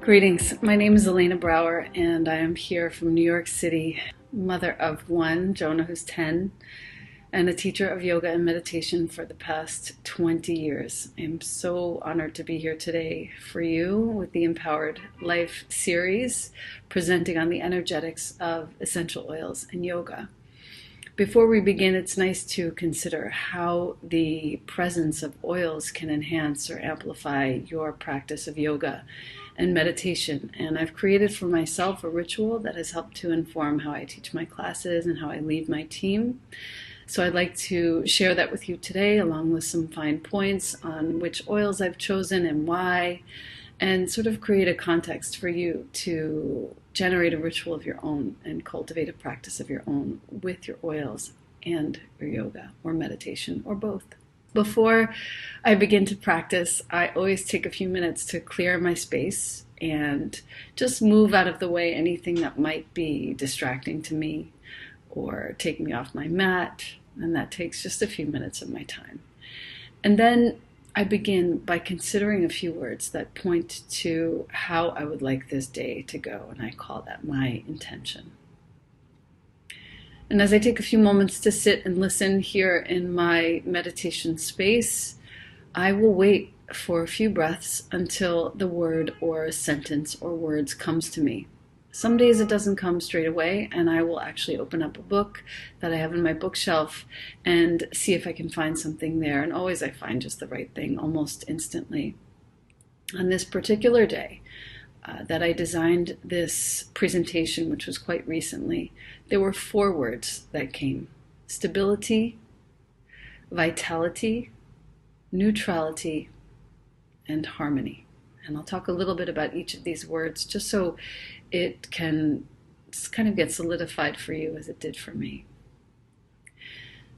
Greetings. My name is Elena Brower, and I am here from New York City, mother of one, Jonah, who's 10, and a teacher of yoga and meditation for the past 20 years. I'm so honored to be here today for you with the Empowered Life series, presenting on the energetics of essential oils and yoga. Before we begin, it's nice to consider how the presence of oils can enhance or amplify your practice of yoga and meditation. And I've created for myself a ritual that has helped to inform how I teach my classes and how I lead my team. So I'd like to share that with you today, along with some fine points on which oils I've chosen and why, and sort of create a context for you to generate a ritual of your own and cultivate a practice of your own with your oils and your yoga or meditation or both. Before I begin to practice, I always take a few minutes to clear my space and just move out of the way anything that might be distracting to me or take me off my mat, and that takes just a few minutes of my time. And then I begin by considering a few words that point to how I would like this day to go, and I call that my intention. And as I take a few moments to sit and listen here in my meditation space, I will wait for a few breaths until the word or sentence or words comes to me. Some days it doesn't come straight away, and I will actually open up a book that I have in my bookshelf and see if I can find something there. And always I find just the right thing almost instantly. On this particular day that I designed this presentation, which was quite recently, there were 4 words that came: stability, vitality, neutrality, and harmony. And I'll talk a little bit about each of these words just so it can just kind of get solidified for you as it did for me.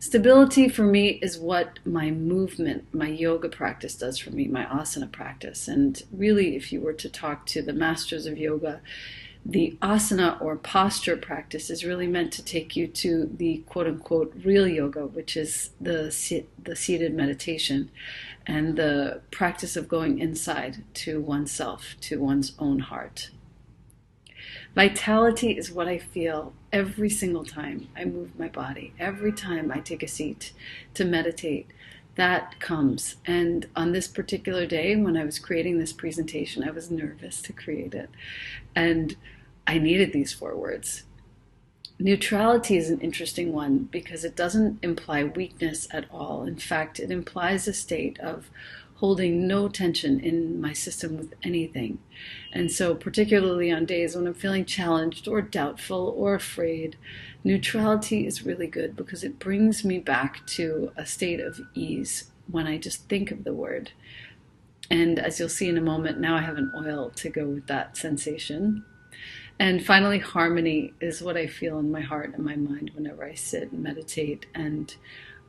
Stability for me is what my movement, my yoga practice does for me, my asana practice. And really, if you were to talk to the masters of yoga, the asana or posture practice is really meant to take you to the quote-unquote real yoga, which is the seated meditation and the practice of going inside to oneself, to one's own heart. Vitality is what I feel every single time I move my body, every time I take a seat to meditate. That comes. And on this particular day, when I was creating this presentation, I was nervous to create it. And I needed these 4 words. Neutrality is an interesting one because it doesn't imply weakness at all. In fact, it implies a state of holding no tension in my system with anything. And so particularly on days when I'm feeling challenged or doubtful or afraid, neutrality is really good because it brings me back to a state of ease when I just think of the word. And as you'll see in a moment, now I have an oil to go with that sensation. And finally, harmony is what I feel in my heart and my mind whenever I sit and meditate. And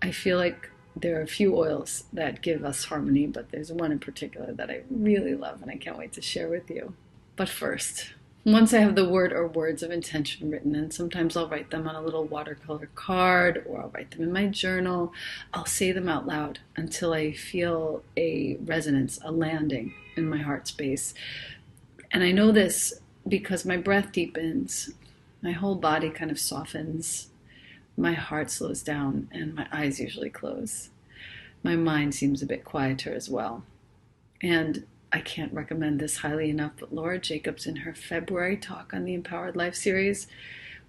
I feel like there are a few oils that give us harmony, but there's one in particular that I really love and I can't wait to share with you. But first, once I have the word or words of intention written, and sometimes I'll write them on a little watercolor card or I'll write them in my journal, I'll say them out loud until I feel a resonance, a landing in my heart space. And I know this because my breath deepens, my whole body kind of softens, my heart slows down, and my eyes usually close. My mind seems a bit quieter as well. And I can't recommend this highly enough, but Laura Jacobs in her February talk on the Empowered Life series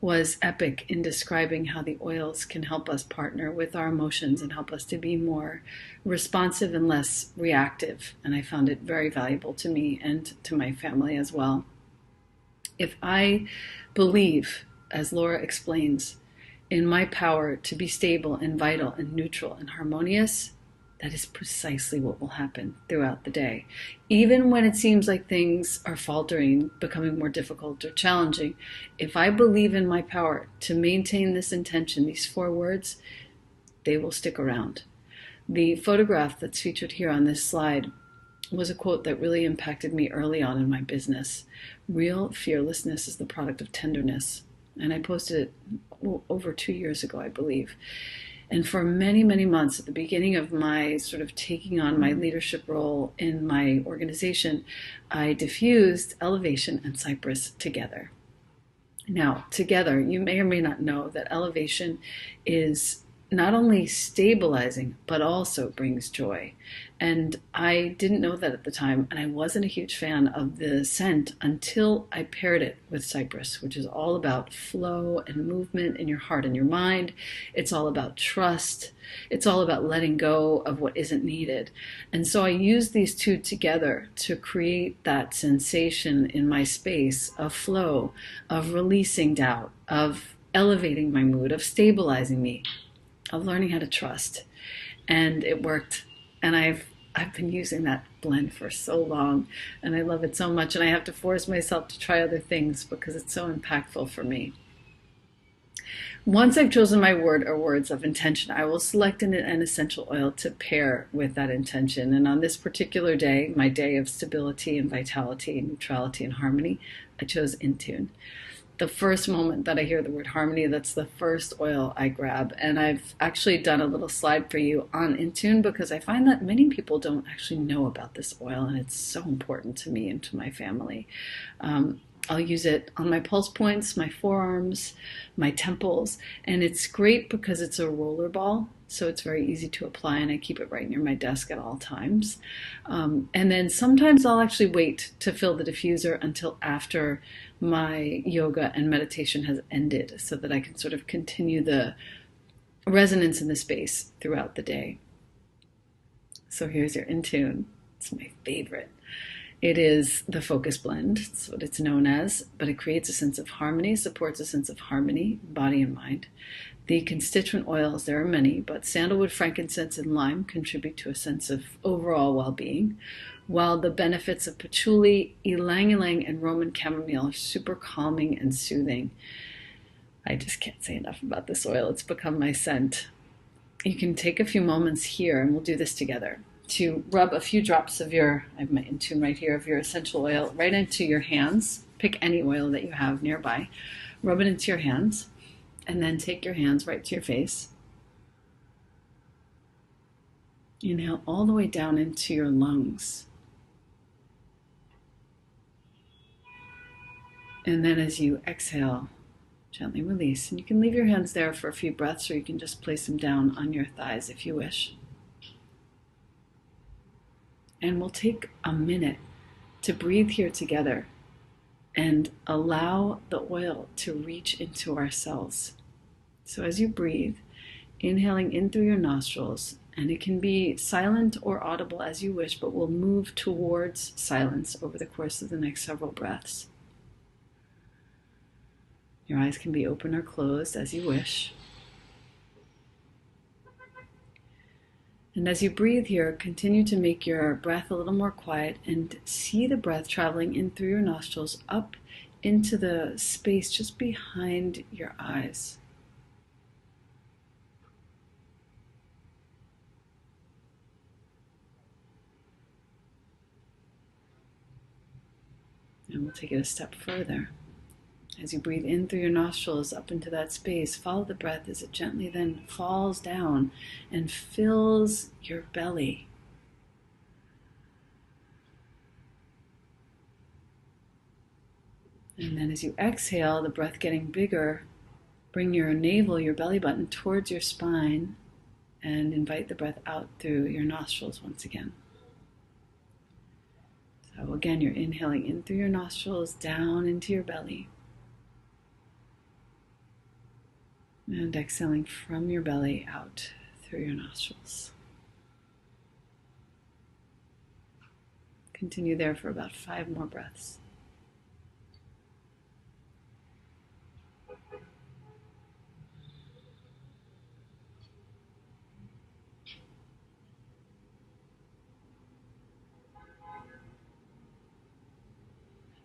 was epic in describing how the oils can help us partner with our emotions and help us to be more responsive and less reactive. And I found it very valuable to me and to my family as well. If I believe, as Laura explains, in my power to be stable and vital and neutral and harmonious, that is precisely what will happen throughout the day. Even when it seems like things are faltering, becoming more difficult or challenging, if I believe in my power to maintain this intention, these 4 words, they will stick around. The photograph that's featured here on this slide was a quote that really impacted me early on in my business. Real fearlessness is the product of tenderness. And I posted it over 2 years ago, I believe. And for many, many months at the beginning of my sort of taking on my leadership role in my organization, I diffused elevation and cypress together. Now, together, you may or may not know that elevation is not only stabilizing, but also brings joy. And I didn't know that at the time, and I wasn't a huge fan of the scent until I paired it with cypress, which is all about flow and movement in your heart and your mind. It's all about trust. It's all about letting go of what isn't needed. And so I use these two together to create that sensation in my space of flow, of releasing doubt, of elevating my mood, of stabilizing me, of learning how to trust. And it worked. And I've been using that blend for so long, and I love it so much, and I have to force myself to try other things because it's so impactful for me. Once I've chosen my word or words of intention, I will select an essential oil to pair with that intention. And on this particular day, my day of stability and vitality and neutrality and harmony, I chose Intune. The first moment that I hear the word harmony, that's the first oil I grab. And I've actually done a little slide for you on Intune because I find that many people don't actually know about this oil, and it's so important to me and to my family. I'll use it on my pulse points, my forearms, my temples, and it's great because it's a roller ball, so it's very easy to apply, and I keep it right near my desk at all times. And then sometimes I'll actually wait to fill the diffuser until after my yoga and meditation has ended so that I can sort of continue the resonance in the space throughout the day. So here's your Intune. It's my favorite. It is the focus blend, it's what it's known as, but it creates a sense of harmony, supports a sense of harmony, body and mind. The constituent oils, there are many, but sandalwood, frankincense, and lime contribute to a sense of overall well-being, while the benefits of patchouli, ylang-ylang, and Roman chamomile are super calming and soothing. I just can't say enough about this oil. It's become my scent. You can take a few moments here, and we'll do this together, to rub a few drops of I have my Intune right here, of your essential oil right into your hands. Pick any oil that you have nearby. Rub it into your hands, and then take your hands right to your face. Inhale all the way down into your lungs. And then as you exhale, gently release. And you can leave your hands there for a few breaths, or you can just place them down on your thighs if you wish. And we'll take a minute to breathe here together and allow the oil to reach into our cells. So as you breathe, inhaling in through your nostrils, and it can be silent or audible as you wish, but we'll move towards silence over the course of the next several breaths. Your eyes can be open or closed as you wish. And as you breathe here, continue to make your breath a little more quiet and see the breath traveling in through your nostrils up into the space just behind your eyes. And we'll take it a step further. As you breathe in through your nostrils up into that space, follow the breath as it gently then falls down and fills your belly. And then as you exhale, the breath getting bigger, bring your navel, your belly button towards your spine, and invite the breath out through your nostrils once again. So again, you're inhaling in through your nostrils, down into your belly. And exhaling from your belly out through your nostrils. Continue there for about 5 more breaths.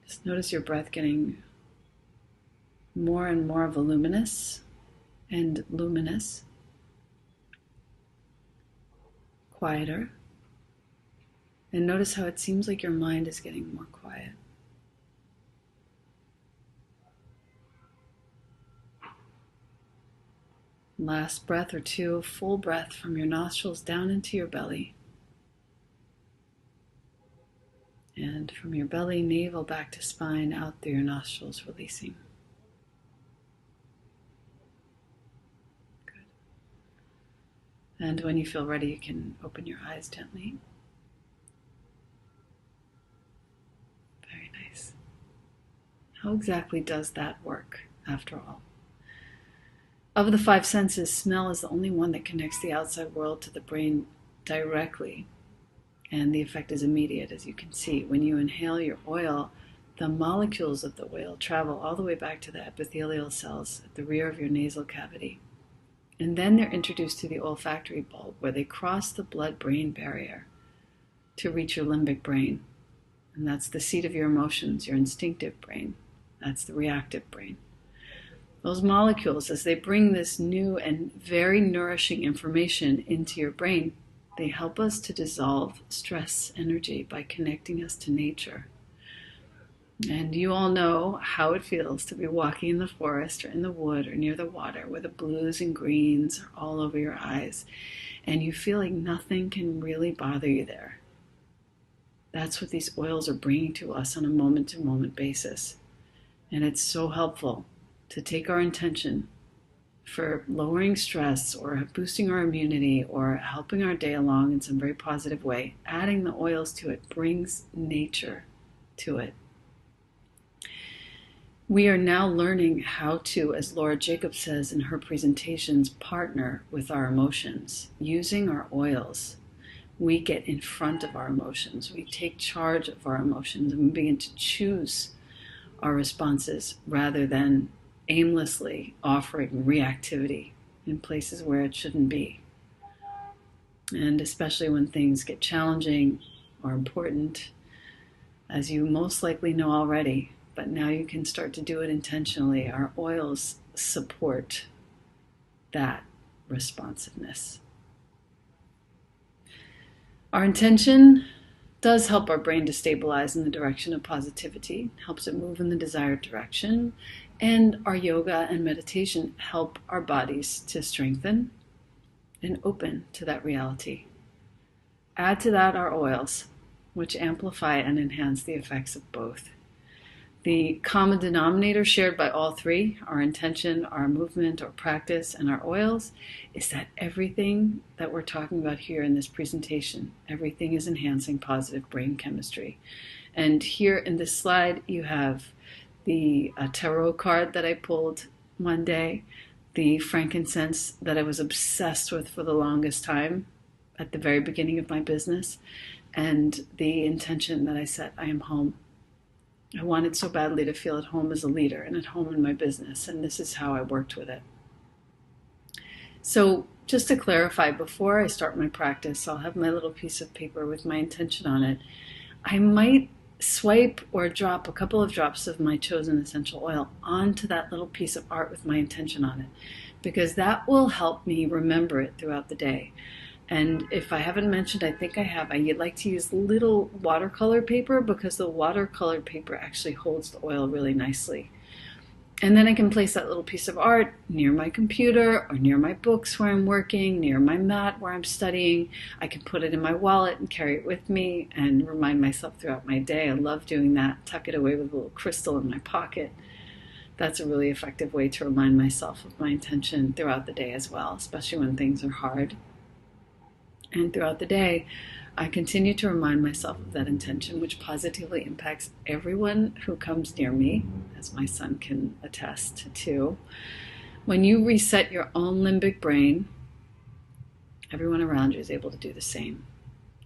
Just notice your breath getting more and more voluminous and luminous, quieter, and notice how it seems like your mind is getting more quiet. Last breath or two, full breath from your nostrils down into your belly. And from your belly, navel back to spine, out through your nostrils, releasing. Good. And when you feel ready, you can open your eyes gently. Very nice. How exactly does that work, after all? Of the five senses, smell is the only one that connects the outside world to the brain directly. And the effect is immediate, as you can see. When you inhale your oil, the molecules of the oil travel all the way back to the epithelial cells at the rear of your nasal cavity. And then they're introduced to the olfactory bulb, where they cross the blood-brain barrier to reach your limbic brain. And that's the seat of your emotions, your instinctive brain. That's the reactive brain. Those molecules, as they bring this new and very nourishing information into your brain, they help us to dissolve stress energy by connecting us to nature. And you all know how it feels to be walking in the forest or in the wood or near the water where the blues and greens are all over your eyes and you feel like nothing can really bother you there. That's what these oils are bringing to us on a moment-to-moment basis. And it's so helpful to take our intention for lowering stress or boosting our immunity or helping our day along in some very positive way. Adding the oils to it brings nature to it. We are now learning how to, as Laura Jacobs says in her presentations, partner with our emotions. Using our oils, we get in front of our emotions. We take charge of our emotions and we begin to choose our responses rather than aimlessly offering reactivity in places where it shouldn't be. And especially when things get challenging or important, as you most likely know already, but now you can start to do it intentionally. Our oils support that responsiveness. Our intention does help our brain to stabilize in the direction of positivity, helps it move in the desired direction, and our yoga and meditation help our bodies to strengthen and open to that reality. Add to that our oils, which amplify and enhance the effects of both. The common denominator shared by all three, our intention, our movement, our practice, and our oils, is that everything that we're talking about here in this presentation, everything is enhancing positive brain chemistry. And here in this slide, you have the tarot card that I pulled one day, the frankincense that I was obsessed with for the longest time at the very beginning of my business, and the intention that I set, I am home. I wanted so badly to feel at home as a leader and at home in my business, and this is how I worked with it. So just to clarify, before I start my practice, I'll have my little piece of paper with my intention on it. I might swipe or drop a couple of drops of my chosen essential oil onto that little piece of art with my intention on it, because that will help me remember it throughout the day. And if I haven't mentioned, I think I have, I like to use little watercolor paper because the watercolor paper actually holds the oil really nicely. And then I can place that little piece of art near my computer or near my books where I'm working, near my mat where I'm studying. I can put it in my wallet and carry it with me and remind myself throughout my day. I love doing that, tuck it away with a little crystal in my pocket. That's a really effective way to remind myself of my intention throughout the day as well, especially when things are hard. And throughout the day, I continue to remind myself of that intention, which positively impacts everyone who comes near me, as my son can attest to. When you reset your own limbic brain, everyone around you is able to do the same.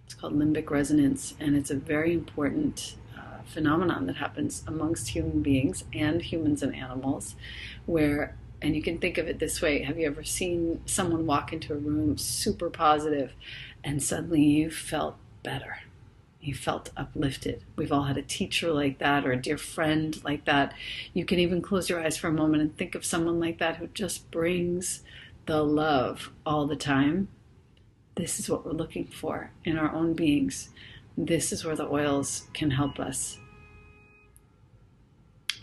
It's called limbic resonance, and it's a very important phenomenon that happens amongst human beings and humans and animals, where, and you can think of it this way, have you ever seen someone walk into a room super positive and suddenly you felt better? You felt uplifted. We've all had a teacher like that or a dear friend like that. You can even close your eyes for a moment and think of someone like that who just brings the love all the time. This is what we're looking for in our own beings. This is where the oils can help us.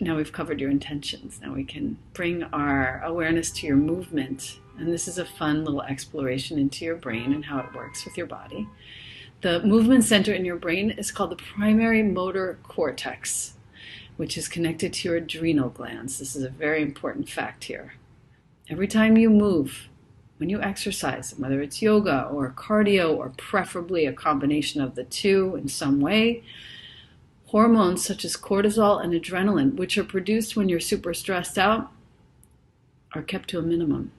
Now we've covered your intentions. Now we can bring our awareness to your movement. And this is a fun little exploration into your brain and how it works with your body. The movement center in your brain is called the primary motor cortex, which is connected to your adrenal glands. This is a very important fact here. Every time you move, when you exercise, whether it's yoga or cardio or preferably a combination of the two in some way, hormones such as cortisol and adrenaline, which are produced when you're super stressed out, are kept to a minimum.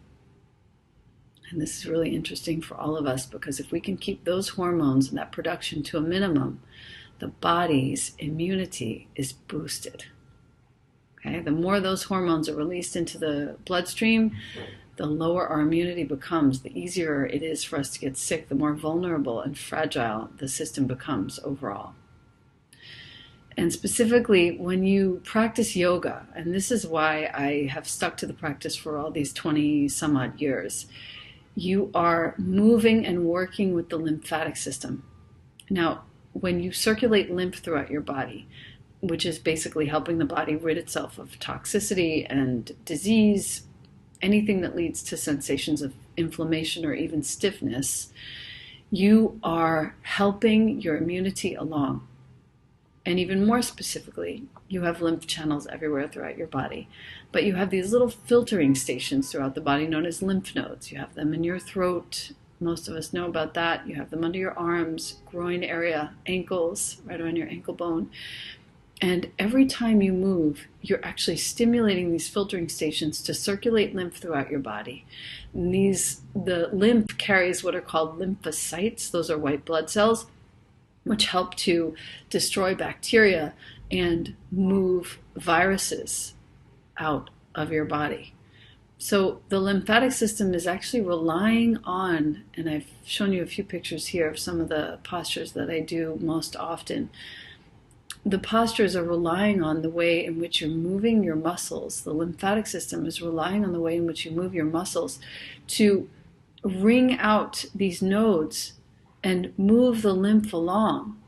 And this is really interesting for all of us, because if we can keep those hormones and that production to a minimum, the body's immunity is boosted. Okay? The more those hormones are released into the bloodstream, the lower our immunity becomes, the easier it is for us to get sick, the more vulnerable and fragile the system becomes overall. And specifically, when you practice yoga, and this is why I have stuck to the practice for all these 20 some odd years, you are moving and working with the lymphatic system. Now, when you circulate lymph throughout your body, which is basically helping the body rid itself of toxicity and disease, anything that leads to sensations of inflammation or even stiffness, you are helping your immunity along. And even more specifically, you have lymph channels everywhere throughout your body. But you have these little filtering stations throughout the body known as lymph nodes. You have them in your throat. Most of us know about that. You have them under your arms, groin area, ankles, right around your ankle bone. And every time you move, you're actually stimulating these filtering stations to circulate lymph throughout your body. And the lymph carries what are called lymphocytes. Those are white blood cells, which help to destroy bacteria and move viruses out of your body. So the lymphatic system is actually relying on, and I've shown you a few pictures here of some of the postures that I do most often. The postures are relying on the way in which you're moving your muscles. The lymphatic system is relying on the way in which you move your muscles to wring out these nodes and move the lymph along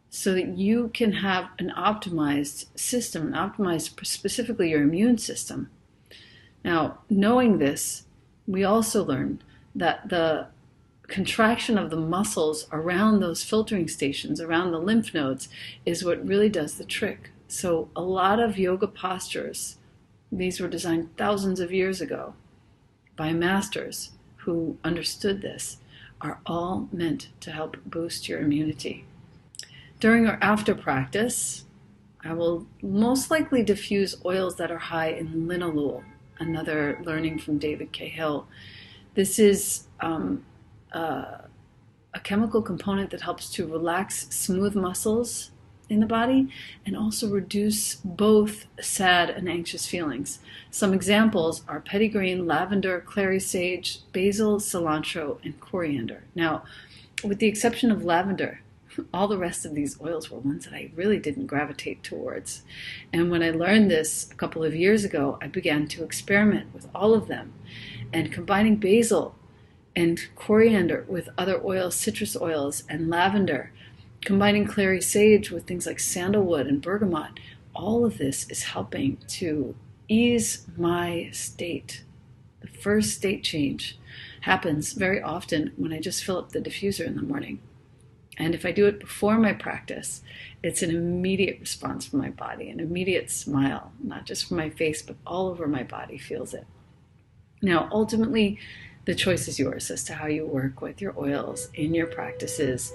so that you can have an optimized system, optimized specifically your immune system. Now, knowing this, we also learned that the contraction of the muscles around those filtering stations, around the lymph nodes, is what really does the trick. So a lot of yoga postures, these were designed thousands of years ago by masters who understood this, are all meant to help boost your immunity. During or after practice, I will most likely diffuse oils that are high in linalool, another learning from David Cahill. This is a chemical component that helps to relax smooth muscles in the body and also reduce both sad and anxious feelings. Some examples are petitgreen, lavender, clary sage, basil, cilantro, and coriander. Now, with the exception of lavender, all the rest of these oils were ones that I really didn't gravitate towards. And when I learned this a couple of years ago, I began to experiment with all of them. And combining basil and coriander with other oils, citrus oils, and lavender, combining clary sage with things like sandalwood and bergamot, all of this is helping to ease my state. The first state change happens very often when I just fill up the diffuser in the morning. And if I do it before my practice, it's an immediate response from my body, an immediate smile, not just from my face, but all over my body feels it. Now, ultimately, the choice is yours as to how you work with your oils in your practices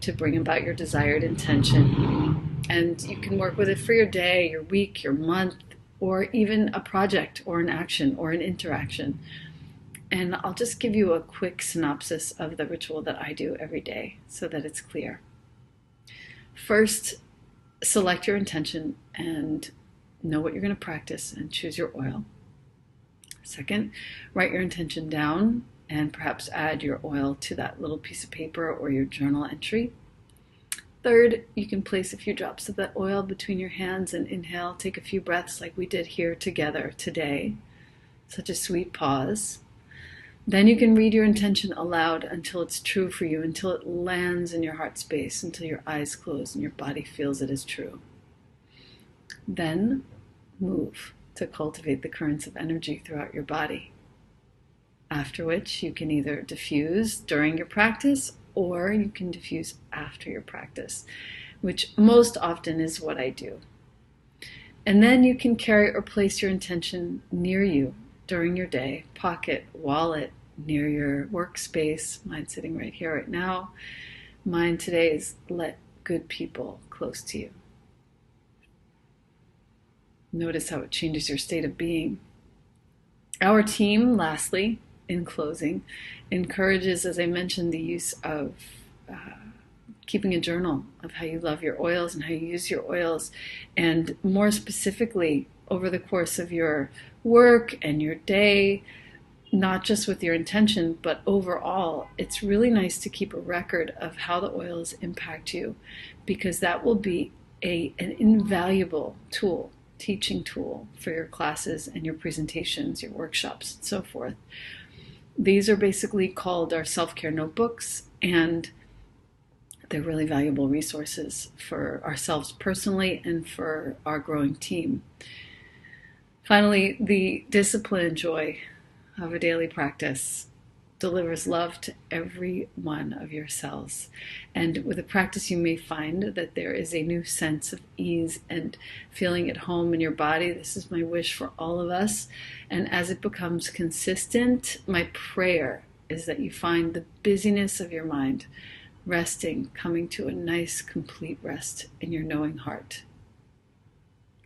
to bring about your desired intention. And you can work with it for your day, your week, your month, or even a project or an action or an interaction. And I'll just give you a quick synopsis of the ritual that I do every day so that it's clear. First, select your intention and know what you're going to practice and choose your oil. Second, write your intention down and perhaps add your oil to that little piece of paper or your journal entry. Third, you can place a few drops of that oil between your hands and inhale. Take a few breaths like we did here together today. Such a sweet pause. Then you can read your intention aloud until it's true for you, until it lands in your heart space, until your eyes close and your body feels it is true. Then move to cultivate the currents of energy throughout your body. After which you can either diffuse during your practice or you can diffuse after your practice, which most often is what I do. And then you can carry or place your intention near you during your day, pocket, wallet, near your workspace. Mine's sitting right here, right now. Mine today is let good people close to you. Notice how it changes your state of being. Our team, lastly, in closing, encourages, as I mentioned, the use of keeping a journal of how you love your oils and how you use your oils, and more specifically over the course of your work and your day, not just with your intention, but overall, it's really nice to keep a record of how the oils impact you, because that will be an invaluable tool, teaching tool for your classes and your presentations, your workshops, and so forth. These are basically called our self-care notebooks, and they're really valuable resources for ourselves personally and for our growing team. Finally, the discipline and joy of a daily practice delivers love to every one of your cells. And with a practice, you may find that there is a new sense of ease and feeling at home in your body. This is my wish for all of us. And as it becomes consistent, my prayer is that you find the busyness of your mind resting, coming to a nice, complete rest in your knowing heart.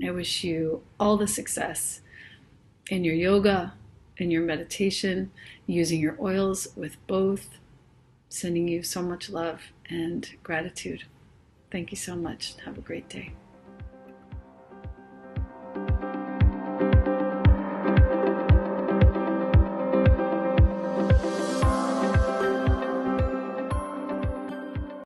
I wish you all the success in your yoga, in your meditation, using your oils with both. Sending you so much love and gratitude. Thank you so much. Have a great day.